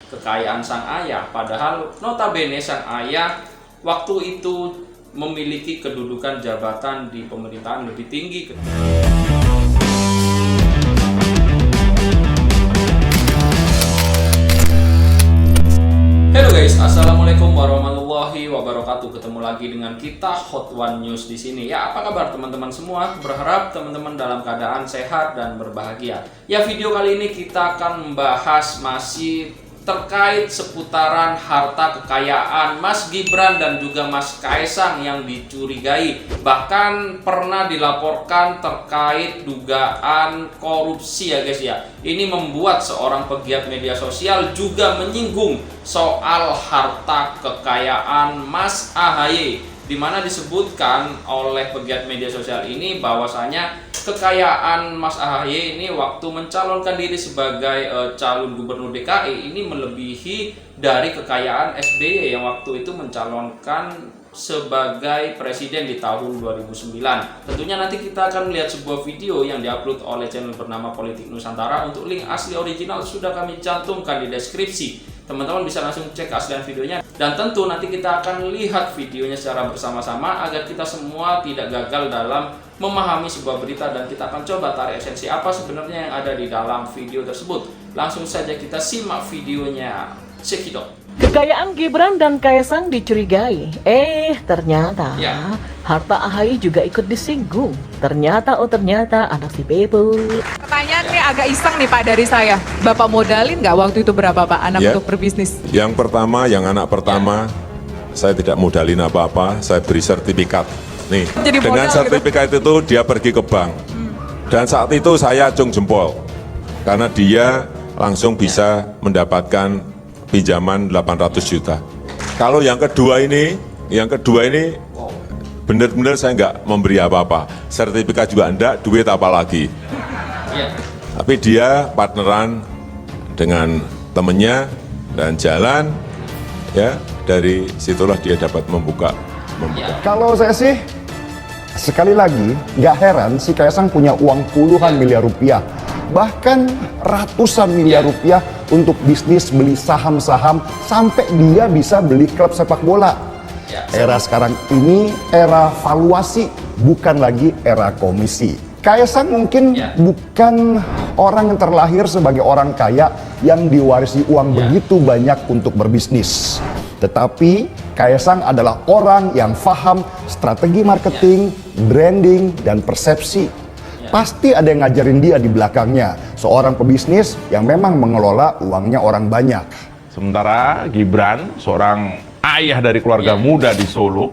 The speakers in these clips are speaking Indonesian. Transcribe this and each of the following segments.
kekayaan sang ayah. Padahal notabene sang ayah waktu itu memiliki kedudukan jabatan di pemerintahan lebih tinggi. Halo guys, assalamualaikum warahmatullahi wabarakatuh. Ketemu lagi dengan kita Hot One News di sini. Ya, apa kabar teman-teman semua? Berharap teman-teman dalam keadaan sehat dan berbahagia. Ya, video kali ini kita akan membahas masih terkait seputaran harta kekayaan Mas Gibran dan juga Mas Kaesang yang dicurigai. Bahkan pernah dilaporkan terkait dugaan korupsi ya guys ya. Ini membuat seorang pegiat media sosial juga menyinggung soal harta kekayaan Mas AHY, di mana disebutkan oleh pegiat media sosial ini bahwasanya kekayaan Mas AHY ini waktu mencalonkan diri sebagai calon gubernur DKI ini melebihi dari kekayaan SBY yang waktu itu mencalonkan sebagai presiden di tahun 2009. Tentunya nanti kita akan melihat sebuah video yang diupload oleh channel bernama Politik Nusantara. Untuk link asli original sudah kami cantumkan di deskripsi. Teman-teman bisa langsung cek keaslian videonya. Dan tentu nanti kita akan lihat videonya secara bersama-sama agar kita semua tidak gagal dalam memahami sebuah berita, dan kita akan coba tarik esensi apa sebenarnya yang ada di dalam video tersebut. Langsung saja kita simak videonya. Cekidot. Kekayaan Gibran dan Kaesang dicurigai. Ternyata harta AHY juga ikut disinggung. Ternyata anak si Bebo. Pertanyaan nih agak iseng nih Pak dari saya. Bapak modalin nggak waktu itu berapa Pak anak untuk berbisnis? Yang pertama, yang anak pertama, saya tidak modalin apa-apa, saya beri sertifikat. Nih, Jadi dengan modal sertifikat itu dia pergi ke bank. Dan saat itu saya acung jempol. Karena dia langsung bisa mendapatkan pinjaman 800 juta. Kalau yang kedua ini benar-benar saya nggak memberi apa-apa. Sertifikat juga enggak, duit apa lagi. Tapi dia partneran dengan temennya dan jalan, ya dari situlah dia dapat membuka. Kalau saya sih, sekali lagi, nggak heran si Kaesang punya uang puluhan miliar rupiah, bahkan ratusan miliar rupiah untuk bisnis, beli saham-saham, sampai dia bisa beli klub sepak bola. Era sekarang ini era valuasi, bukan lagi era komisi. Kaesang mungkin bukan orang yang terlahir sebagai orang kaya yang diwarisi uang begitu banyak untuk berbisnis. Tetapi Kaesang adalah orang yang paham strategi marketing, branding, dan persepsi. Pasti ada yang ngajarin dia di belakangnya, seorang pebisnis yang memang mengelola uangnya orang banyak. Sementara Gibran, seorang ayah dari keluarga muda di Solo,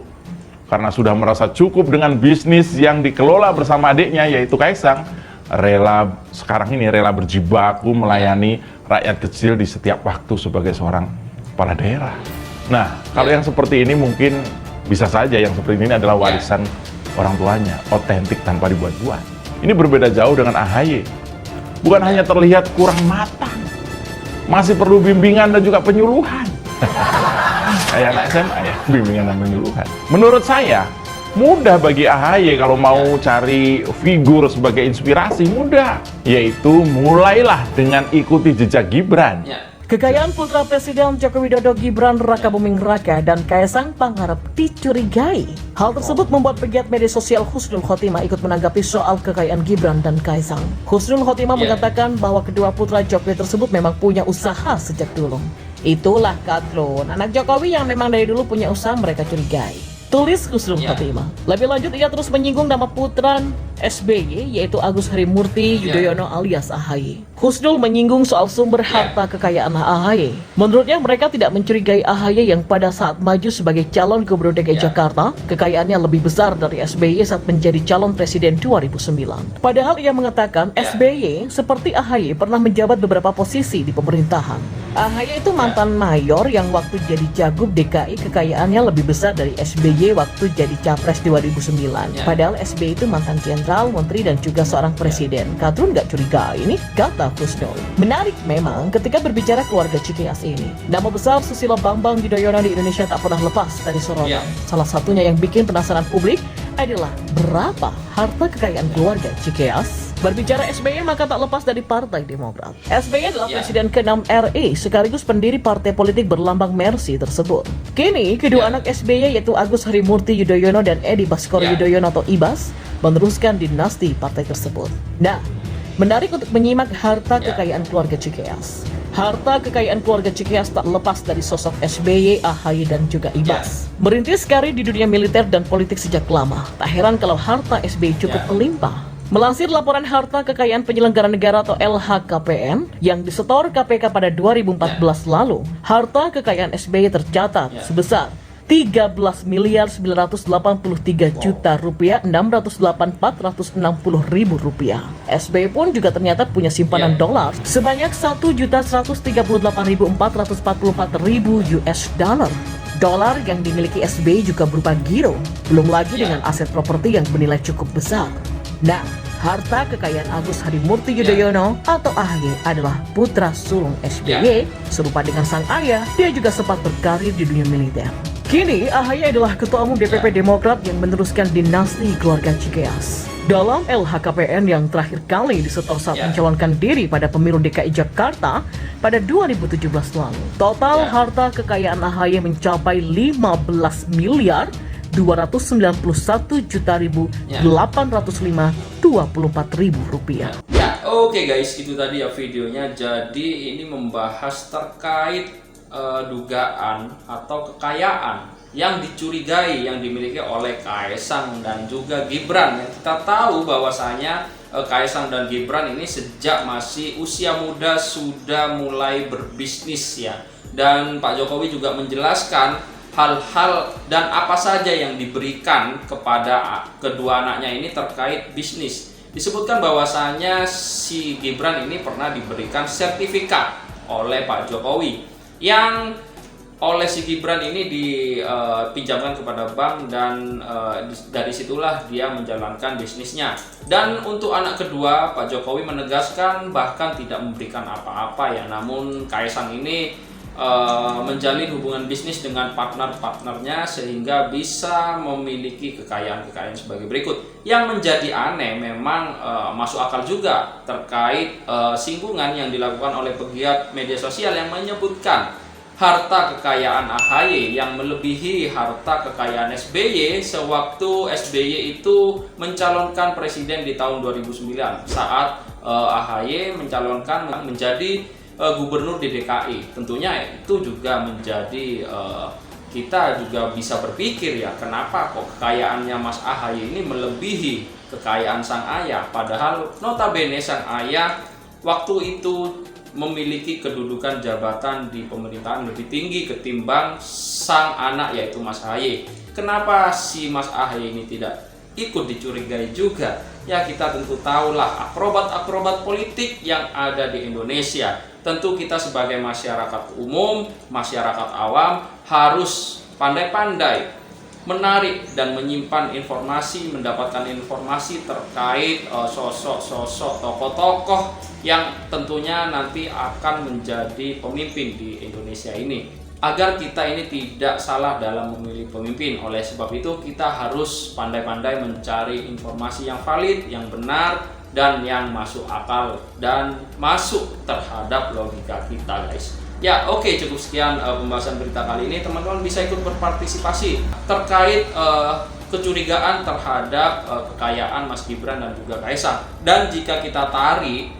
karena sudah merasa cukup dengan bisnis yang dikelola bersama adiknya yaitu Kaesang, sekarang ini rela berjibaku melayani rakyat kecil di setiap waktu sebagai seorang kepala daerah. Nah, kalau yang seperti ini mungkin bisa saja yang seperti ini adalah warisan orang tuanya, otentik tanpa dibuat-buat. Ini berbeda jauh dengan AHY. Bukan hanya terlihat kurang matang, masih perlu bimbingan dan juga penyuluhan. Kayak anak SMA ya, bimbingan dan penyuluhan. Menurut saya, mudah bagi AHY kalau mau cari figur sebagai inspirasi, mudah. Yaitu mulailah dengan ikuti jejak Gibran. Kekayaan putra Presiden Joko Widodo Gibran Rakabuming Raka dan Kaesang Pangarep dicurigai. Hal tersebut membuat pegiat media sosial Husnul Khotimah ikut menanggapi soal kekayaan Gibran dan Kaesang. Husnul Khotimah mengatakan bahwa kedua putra Jokowi tersebut memang punya usaha sejak dulu. Itulah Katrun, anak Jokowi yang memang dari dulu punya usaha mereka curigai. Tulis Husnul Khotimah. Lebih lanjut ia terus menyinggung nama putra SBY yaitu Agus Harimurti Yudhoyono alias AHY. Husnul menyinggung soal sumber harta kekayaan AHY. Menurutnya mereka tidak mencurigai AHY yang pada saat maju sebagai calon gubernur DKI Jakarta, kekayaannya lebih besar dari SBY saat menjadi calon presiden 2009. Padahal ia mengatakan SBY seperti AHY pernah menjabat beberapa posisi di pemerintahan. AHY itu mantan mayor yang waktu jadi Cagup DKI kekayaannya lebih besar dari SBY waktu jadi Capres 2009. Padahal SBY itu mantan jenderal, menteri, dan juga seorang presiden. Katrun nggak curiga ini, kata Husnul. Menarik memang ketika berbicara keluarga Cikeas ini. Nama besar Susilo Bambang Yudhoyono di Indonesia tak pernah lepas dari sorotan. Salah satunya yang bikin penasaran publik adalah berapa harta kekayaan keluarga Cikeas. Berbicara SBY maka tak lepas dari Partai Demokrat. SBY adalah Ya. Presiden ke-6 RI sekaligus pendiri partai politik berlambang Mercy tersebut. Kini, kedua anak SBY yaitu Agus Harimurti Yudhoyono dan Edi Baskoro Ya. Yudhoyono atau IBAS meneruskan dinasti partai tersebut. Nah, menarik untuk menyimak harta Ya. kekayaan keluarga Cikeas. Harta kekayaan keluarga Cikeas tak lepas dari sosok SBY, AHY, dan juga IBAS. Merintis karir di dunia militer dan politik sejak lama, tak heran kalau harta SBY cukup Ya. melimpah. Melansir laporan harta kekayaan penyelenggara negara atau LHKPN yang disetor KPK pada 2014 lalu, harta kekayaan SBY tercatat sebesar 13.983 juta rupiah 608.460.000 rupiah. SBY pun juga ternyata punya simpanan dolar sebanyak 1.138.444.000 US dollar. Dolar yang dimiliki SBY juga berupa giro, belum lagi dengan aset properti yang bernilai cukup besar. Nah, harta kekayaan Agus Harimurti Yudhoyono atau AHY adalah putra sulung SBY. Serupa dengan sang ayah, dia juga sempat berkarir di dunia militer. Kini, AHY adalah Ketua Umum DPP Demokrat yang meneruskan dinasti keluarga Cikeas. Dalam LHKPN yang terakhir kali disetor saat mencalonkan diri pada pemilu DKI Jakarta pada 2017 lalu, total harta kekayaan AHY mencapai 15.291.805.24.000 rupiah. Ya, oke guys, itu tadi ya videonya. Jadi ini membahas terkait dugaan atau kekayaan yang dicurigai yang dimiliki oleh Kaesang dan juga Gibran. Yang kita tahu bahwasanya Kaesang dan Gibran ini sejak masih usia muda sudah mulai berbisnis ya. Dan Pak Jokowi juga menjelaskan hal-hal dan apa saja yang diberikan kepada kedua anaknya ini terkait bisnis. Disebutkan bahwasanya si Gibran ini pernah diberikan sertifikat oleh Pak Jokowi yang oleh si Gibran ini dipinjamkan kepada bank dan dari situlah dia menjalankan bisnisnya. Dan untuk anak kedua, Pak Jokowi menegaskan bahkan tidak memberikan apa-apa ya. Namun Kaesang ini menjalin hubungan bisnis dengan partner-partnernya sehingga bisa memiliki kekayaan-kekayaan sebagai berikut. Yang menjadi aneh memang masuk akal juga terkait singgungan yang dilakukan oleh pegiat media sosial yang menyebutkan harta kekayaan AHY yang melebihi harta kekayaan SBY sewaktu SBY itu mencalonkan presiden di tahun 2009 saat AHY mencalonkan menjadi gubernur di DKI. Tentunya itu juga menjadi kita juga bisa berpikir ya, kenapa kok kekayaannya Mas AHY ini melebihi kekayaan sang ayah, padahal notabene sang ayah waktu itu memiliki kedudukan jabatan di pemerintahan lebih tinggi ketimbang sang anak yaitu Mas AHY. Kenapa si Mas AHY ini tidak ikut dicurigai juga? Ya kita tentu tahulah akrobat-akrobat politik yang ada di Indonesia. Tentu kita sebagai masyarakat umum, masyarakat awam harus pandai-pandai menarik dan menyimpan informasi, mendapatkan informasi terkait sosok-sosok tokoh-tokoh yang tentunya nanti akan menjadi pemimpin di Indonesia ini, agar kita ini tidak salah dalam memilih pemimpin. Oleh sebab itu kita harus pandai-pandai mencari informasi yang valid, yang benar, dan yang masuk akal dan masuk terhadap logika kita guys. Ya oke, cukup sekian pembahasan berita kali ini. Teman-teman bisa ikut berpartisipasi terkait kecurigaan terhadap kekayaan Mas Gibran dan juga Kaesang. Dan jika kita tarik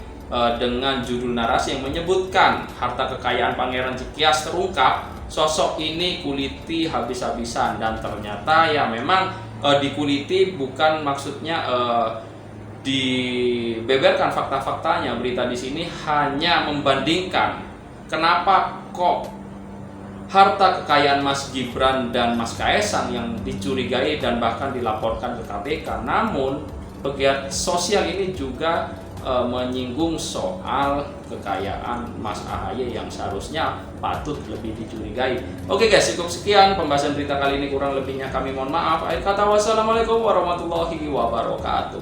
dengan judul narasi yang menyebutkan harta kekayaan Pangeran Cikeas terungkap, sosok ini kuliti habis-habisan. Dan ternyata ya memang dikuliti bukan maksudnya dibeberkan fakta-faktanya. Berita di sini hanya membandingkan kenapa kok harta kekayaan Mas Gibran dan Mas Kaesang yang dicurigai dan bahkan dilaporkan ke KPK. Namun pegiat sosial ini juga menyinggung soal kekayaan Mas AHY yang seharusnya patut lebih dicurigai. Oke guys, cukup sekian pembahasan berita kali ini. Kurang lebihnya kami mohon maaf. Akhir kata wassalamualaikum warahmatullahi wabarakatuh.